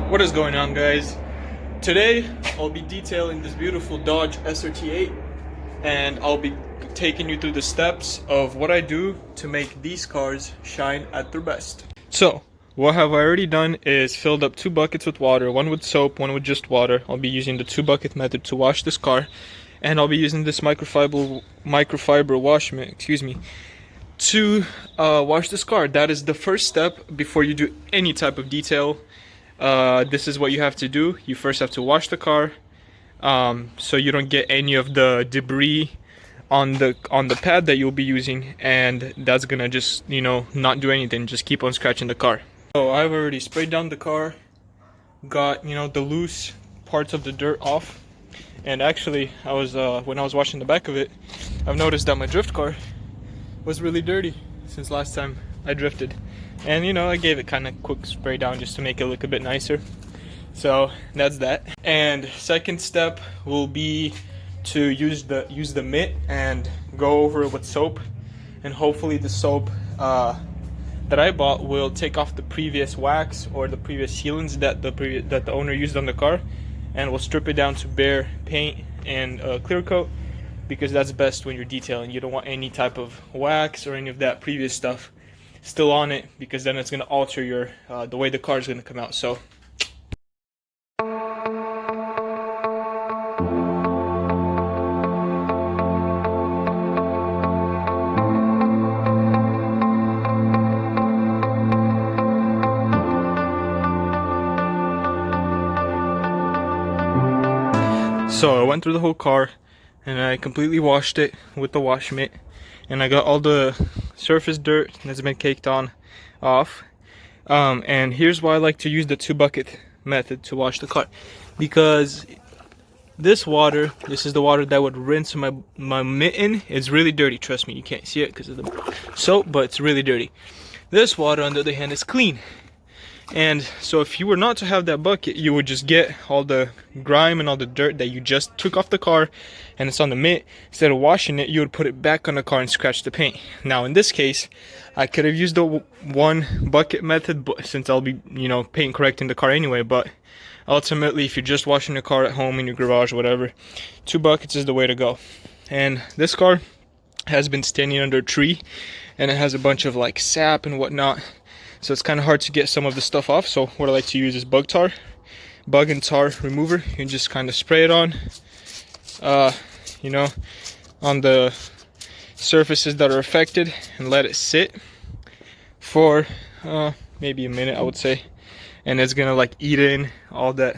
What is going on, guys? Today I'll be detailing this beautiful Dodge SRT8 and I'll be taking you through the steps of what I do to make these cars shine at their best. So what have I already done is filled up 2 buckets with water, one with soap, one with just water. I'll be using the 2-bucket method to wash this car, and I'll be using this microfiber wash mitt, to wash this car. That is the first step before you do any type of detail. This is what you have to do. You first have to wash the car, so you don't get any of the debris on the pad that you'll be using, and that's gonna just, not do anything, just keep on scratching the car. So I've already sprayed down the car, got the loose parts of the dirt off, and actually when I was washing the back of it, I've noticed that my drift car was really dirty since last time I drifted. And I gave it kind of quick spray down just to make it look a bit nicer. So that's that. And second step will be to use the mitt and go over it with soap, and hopefully the soap that I bought will take off the previous wax or the previous sealants that the owner used on the car, and will strip it down to bare paint and clear coat, because that's best when you're detailing. You don't want any type of wax or any of that previous stuff still on it, because then it's going to alter your the way the car is going to come out. So I went through the whole car and I completely washed it with the wash mitt, and I got all the surface dirt that's been caked on off. And here's why I like to use the 2-bucket method to wash the car, because this is the water that would rinse my mitten. It's really dirty, trust me. You can't see it because of the soap, but it's really dirty. This water, on the other hand, is clean. And so if you were not to have that bucket, you would just get all the grime and all the dirt that you just took off the car, and it's on the mitt. Instead of washing it, you would put it back on the car and scratch the paint. Now in this case, I could have used the 1-bucket method, but since I'll be paint correcting the car anyway. But ultimately, if you're just washing the car at home in your garage, whatever, 2 buckets is the way to go. And this car has been standing under a tree, and it has a bunch of like sap and whatnot, so it's kind of hard to get some of the stuff off. So what I like to use is bug and tar remover. You can just kind of spray it on on the surfaces that are affected, and let it sit for maybe a minute, I would say, and it's gonna like eat in all that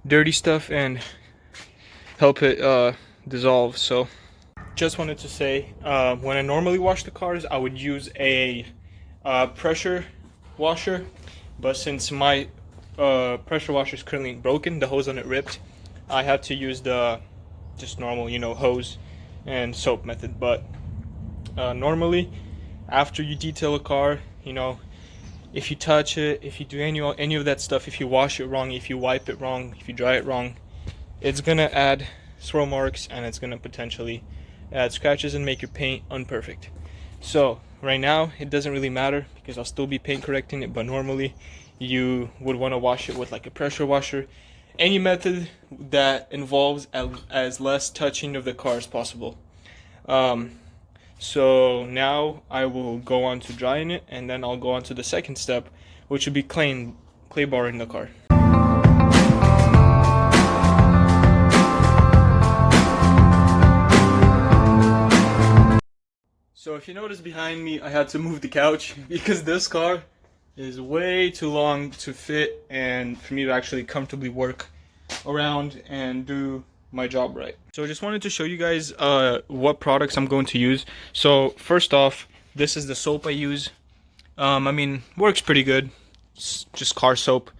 dirty stuff and help it dissolve. So just wanted to say, when I normally wash the cars, I would use a pressure washer, but since my pressure washer is currently broken, the hose on it ripped, I had to use the just normal hose and soap method. But normally, after you detail a car, if you touch it, if you do any of that stuff, if you wash it wrong, if you wipe it wrong, if you dry it wrong, it's gonna add swirl marks, and it's gonna potentially add scratches and make your paint unperfect. So right now it doesn't really matter, because I'll still be paint correcting it, but normally you would want to wash it with like a pressure washer, any method that involves as less touching of the car as possible. So now I will go on to drying it, and then I'll go on to the second step, which would be clay barring the car. So if you notice behind me, I had to move the couch because this car is way too long to fit and for me to actually comfortably work around and do my job right. So I just wanted to show you guys what products I'm going to use. So first off, this is the soap I use. Works pretty good. It's just car soap.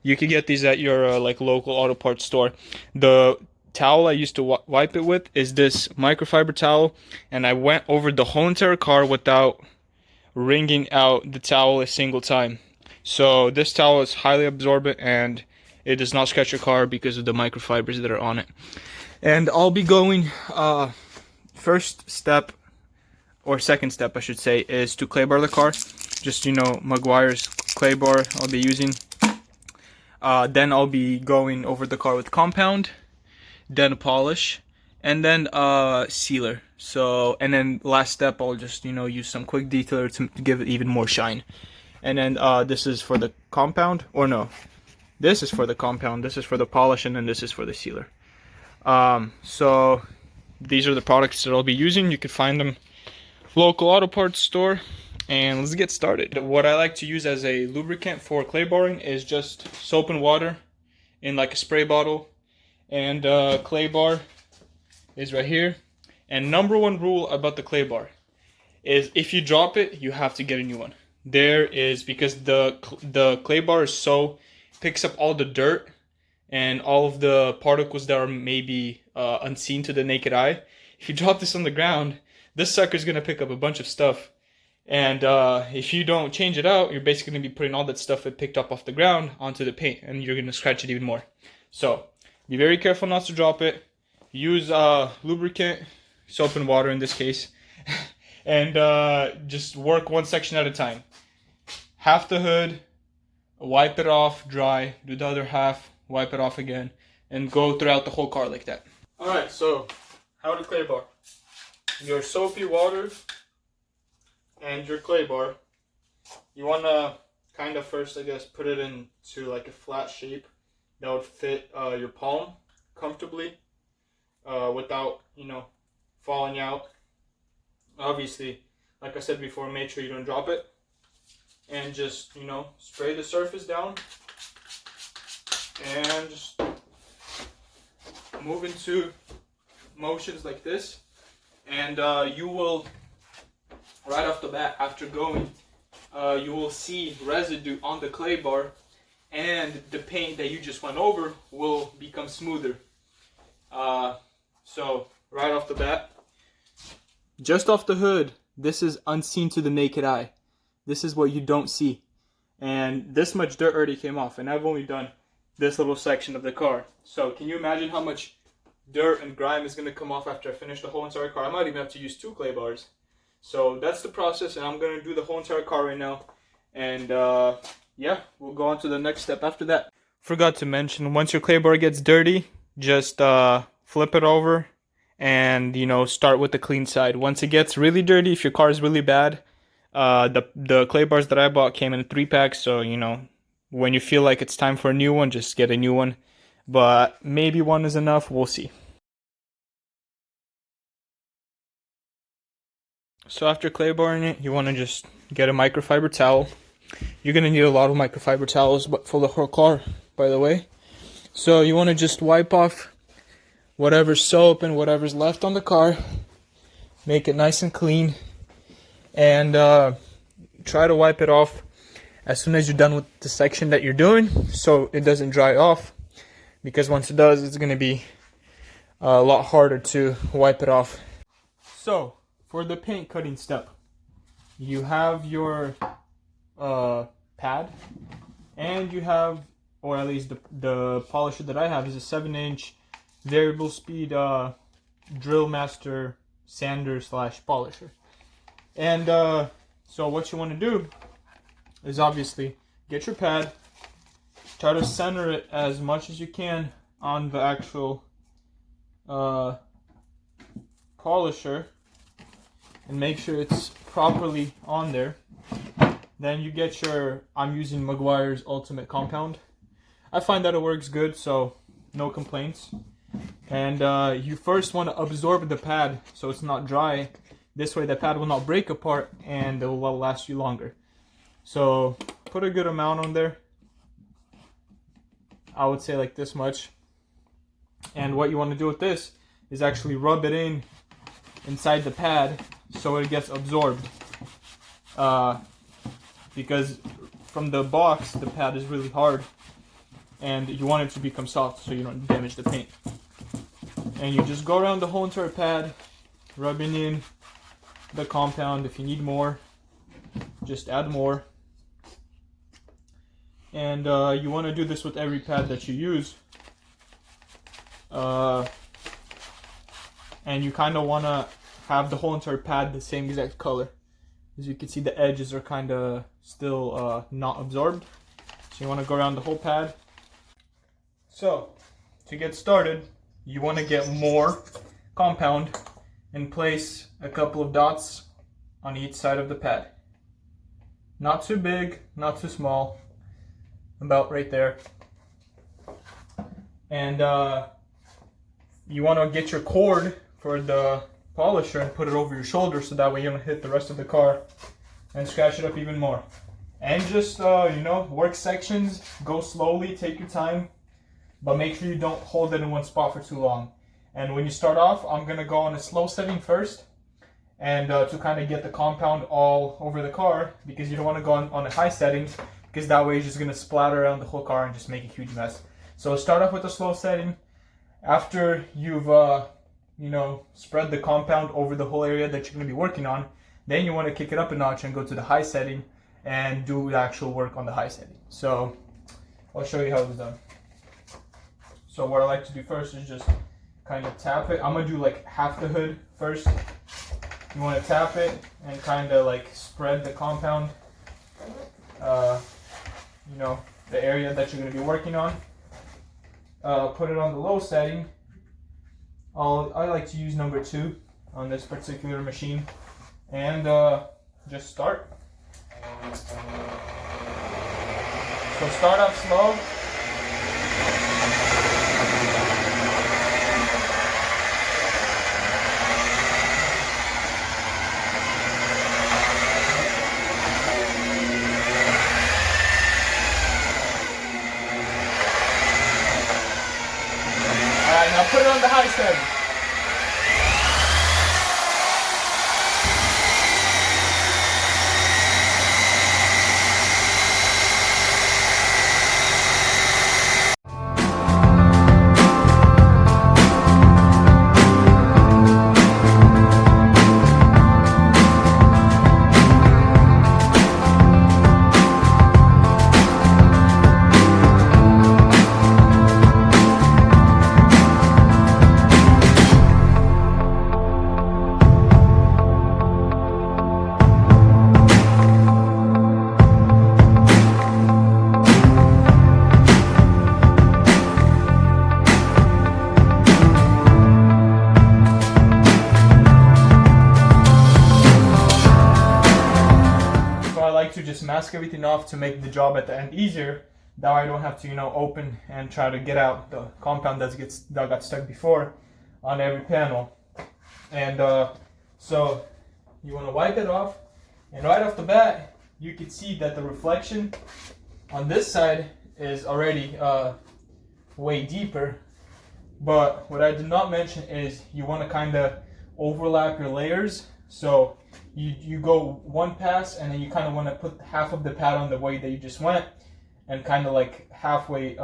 You can get these at your like local auto parts store. The towel I used to wipe it with is this microfiber towel, and I went over the whole entire car without wringing out the towel a single time. So this towel is highly absorbent, and it does not scratch your car because of the microfibers that are on it. And I'll be going first step, or second step I should say, is to clay bar the car. Just Meguiar's clay bar I'll be using. Then I'll be going over the car with compound, then polish, and then sealer. So, and then last step, I'll just, you know, use some quick detailer to give it even more shine. And then this is for the compound, or no, this is for the compound, this is for the polish, and then this is for the sealer. So these are the products that I'll be using. You can find them local auto parts store, and let's get started. What I like to use as a lubricant for clay barring is just soap and water in like a spray bottle, and clay bar is right here. And number one rule about the clay bar is if you drop it, you have to get a new one. There is, because the clay bar is so picks up all the dirt and all of the particles that are maybe unseen to the naked eye. If you drop this on the ground, this sucker's gonna pick up a bunch of stuff, and if you don't change it out, you're basically gonna be putting all that stuff it picked up off the ground onto the paint, and you're gonna scratch it even more. So be very careful not to drop it. Use lubricant, soap and water in this case, and just work one section at a time. Half the hood, wipe it off, dry, do the other half, wipe it off again, and go throughout the whole car like that. Alright, so how to clay bar. Your soapy water and your clay bar, you want to kind of first, I guess, put it into like a flat shape that would fit your palm comfortably without, you know, falling out. Obviously, like I said before, make sure you don't drop it, and just, you know, spray the surface down and just move into motions like this, and you will, right off the bat after going, you will see residue on the clay bar, and the paint that you just went over will become smoother. So right off the bat, just off the hood, this is unseen to the naked eye. This is what you don't see, and this much dirt already came off, and I've only done this little section of the car. So can you imagine how much dirt and grime is going to come off after I finish the whole entire car? I might even have to use 2 clay bars. So that's the process, and I'm going to do the whole entire car right now, and yeah, we'll go on to the next step after that. Forgot to mention, once your clay bar gets dirty, just flip it over and, you know, start with the clean side. Once it gets really dirty, if your car is really bad, the clay bars that I bought came in 3 packs, so, you know, when you feel like it's time for a new one, just get a new one. But maybe 1 is enough, we'll see. So after clay barring it, you want to just get a microfiber towel. You're going to need a lot of microfiber towels, but for the whole car, by the way. So you want to just wipe off whatever soap and whatever's left on the car. Make it nice and clean. And try to wipe it off as soon as you're done with the section that you're doing, so it doesn't dry off. Because once it does, it's going to be a lot harder to wipe it off. So for the paint cutting step, you have your pad, and you have, or at least the polisher that I have is a 7-inch variable speed Drill Master sander / polisher. And so what you want to do is obviously get your pad, try to center it as much as you can on the actual polisher, and make sure it's properly on there. Then you get your, I'm using Meguiar's Ultimate Compound. I find that it works good, so no complaints. And you first want to absorb the pad so it's not dry. This way the pad will not break apart and it will last you longer. So put a good amount on there. I would say like this much. And what you want to do with this is actually rub it inside the pad so it gets absorbed. Because from the box, the pad is really hard, and you want it to become soft so you don't damage the paint. And you just go around the whole entire pad, rubbing in the compound. If you need more, just add more. And you want to do this with every pad that you use. And you kind of want to have the whole entire pad the same exact color. As you can see, the edges are kind of still not absorbed. So you want to go around the whole pad So, to get started, you want to get more compound and place a couple of dots on each side of the pad. Not too big, not too small, about right there. And you want to get your cord for the polisher and put it over your shoulder so that way you don't hit the rest of the car and scratch it up even more. And just, work sections, go slowly, take your time, but make sure you don't hold it in one spot for too long. And when you start off, I'm going to go on a slow setting first, and to kind of get the compound all over the car, because you don't want to go on a high setting, because that way you're just going to splatter around the whole car and just make a huge mess. So start off with a slow setting. After you've spread the compound over the whole area that you're going to be working on, then you want to kick it up a notch and go to the high setting and do the actual work on the high setting. So I'll show you how it's done. So what I like to do first is just kind of tap it. I'm going to do like half the hood first. You want to tap it and kind of like spread the compound, the area that you're going to be working on. Put it on the low setting. I like to use number 2 on this particular machine, and just start. So start off slow. Alright, now put it on the high setting. To just mask everything off to make the job at the end easier. That way I don't have to open and try to get out the compound that got stuck before on every panel. And so you want to wipe it off, and right off the bat you can see that the reflection on this side is already way deeper. But what I did not mention is you want to kind of overlap your layers. So you go one pass, and then you kind of want to put half of the pad on the way that you just went, and kind of like halfway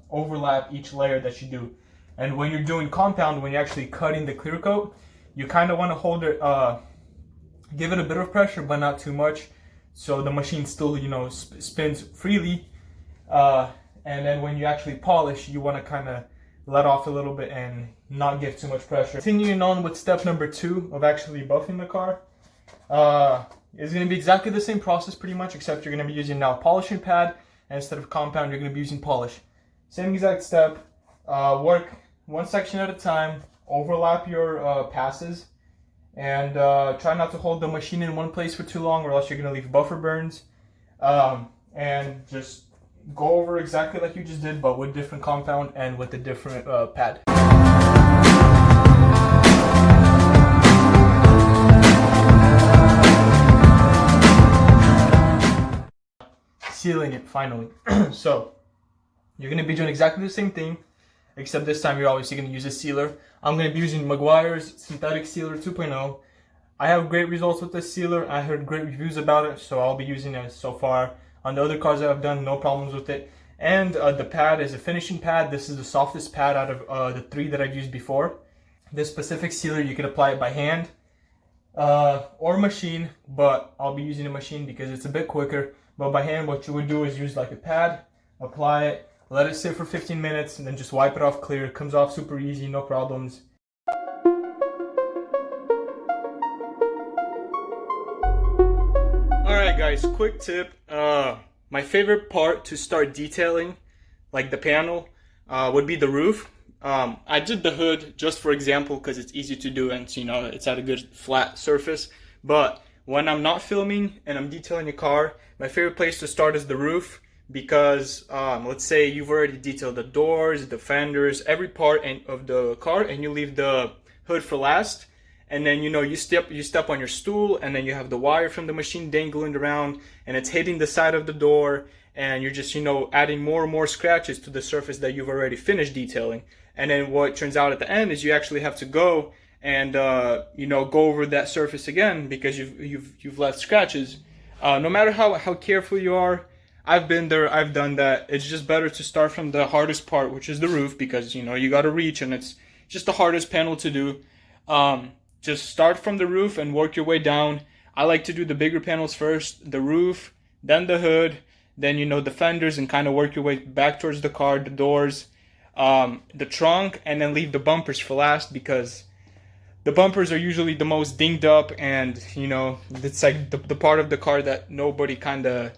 overlap each layer that you do. And when you're doing compound, when you're actually cutting the clear coat, you kind of want to hold it, give it a bit of pressure, but not too much, so the machine still spins freely. And then when you actually polish, you want to kind of let off a little bit and not give too much pressure. Continuing on with step number 2 of actually buffing the car. It's going to be exactly the same process pretty much, except you're going to be using now polishing pad, and instead of compound you're going to be using polish. Same exact step. Work one section at a time, overlap your passes, and try not to hold the machine in one place for too long, or else you're going to leave buffer burns. And just go over exactly like you just did, but with different compound and with a different pad. Sealing it finally. So you're going to be doing exactly the same thing, except this time you're obviously going to use a sealer. I'm going to be using Meguiar's Synthetic Sealer 2.0. I have great results with this sealer. I heard great reviews about it, so I'll be using it so far. On the other cars that I've done, no problems with it. And the pad is a finishing pad. This is the softest pad out of the 3 that I've used before. This specific sealer, you can apply it by hand or machine, but I'll be using a machine because it's a bit quicker. But by hand, what you would do is use like a pad, apply it, let it sit for 15 minutes, and then just wipe it off clear. It comes off super easy, no problems. Alright guys, quick tip. My favorite part to start detailing, like the panel, would be the roof. I did the hood just for example because it's easy to do and it's at a good flat surface. But when I'm not filming and I'm detailing a car, my favorite place to start is the roof because let's say you've already detailed the doors, the fenders, every part of the car, and you leave the hood for last. And then you step on your stool, and then you have the wire from the machine dangling around, and it's hitting the side of the door, and you're just adding more and more scratches to the surface that you've already finished detailing. And then what turns out at the end is you actually have to go and go over that surface again because you've left scratches. No matter how careful you are, I've been there, I've done that. It's just better to start from the hardest part, which is the roof, because you got to reach, and it's just the hardest panel to do. Just start from the roof and work your way down. I like to do the bigger panels first, the roof, then the hood, then the fenders, and kind of work your way back towards the car, the doors, the trunk, and then leave the bumpers for last because the bumpers are usually the most dinged up, and it's like the part of the car that nobody kind of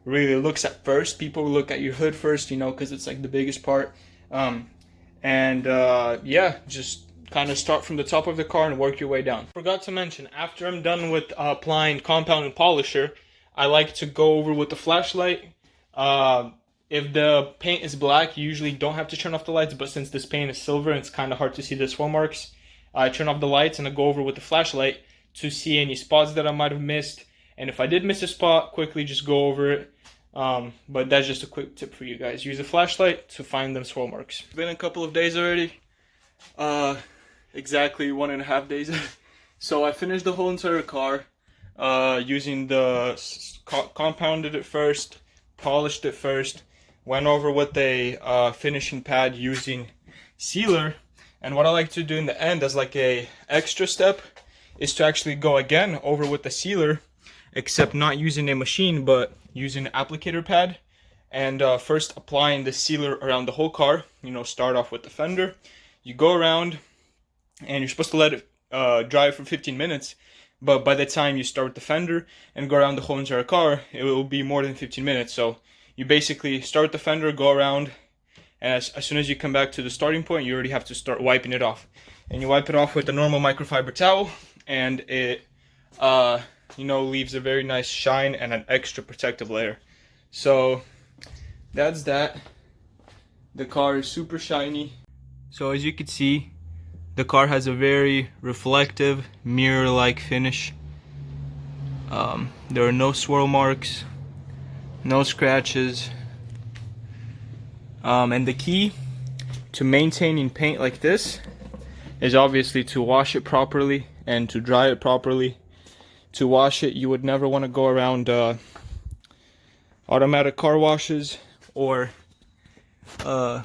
really looks at first. People look at your hood first, because it's like the biggest part. Yeah, just kind of start from the top of the car and work your way down. Forgot to mention, after I'm done with applying compound and polisher, I like to go over with the flashlight. If the paint is black, you usually don't have to turn off the lights, but since this paint is silver, it's kind of hard to see the swirl marks. I turn off the lights and I go over with the flashlight to see any spots that I might have missed. And if I did miss a spot, quickly just go over it. But that's just a quick tip for you guys. Use a flashlight to find them swirl marks. It's been a couple of days already. Exactly 1.5 days. So I finished the whole entire car using the compounded it first, polished it first, went over with a finishing pad using sealer. And what I like to do in the end as like a extra step is to actually go again over with the sealer, except not using a machine but using an applicator pad, and first applying the sealer around the whole car. Start off with the fender, you go around, and you're supposed to let it dry for 15 minutes, but by the time you start with the fender and go around the whole entire car, it will be more than 15 minutes. So you basically start with the fender, go around, and as soon as you come back to the starting point, you already have to start wiping it off. And you wipe it off with a normal microfiber towel, and it leaves a very nice shine and an extra protective layer. So that's that. The car is super shiny. So as you can see, the car has a very reflective, mirror-like finish. There are no swirl marks, no scratches. And the key to maintaining paint like this is obviously to wash it properly and to dry it properly. To wash it, you would never want to go around automatic car washes, or the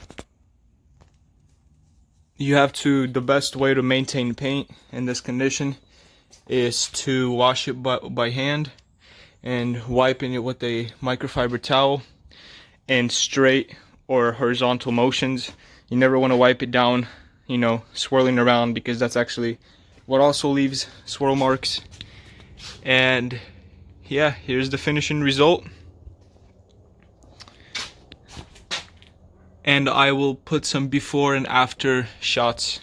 best way to maintain paint in this condition is to wash it by hand and wiping it with a microfiber towel in straight or horizontal motions. You never want to wipe it down, swirling around, because that's actually what also leaves swirl marks. And yeah, here's the finishing result. And I will put some before and after shots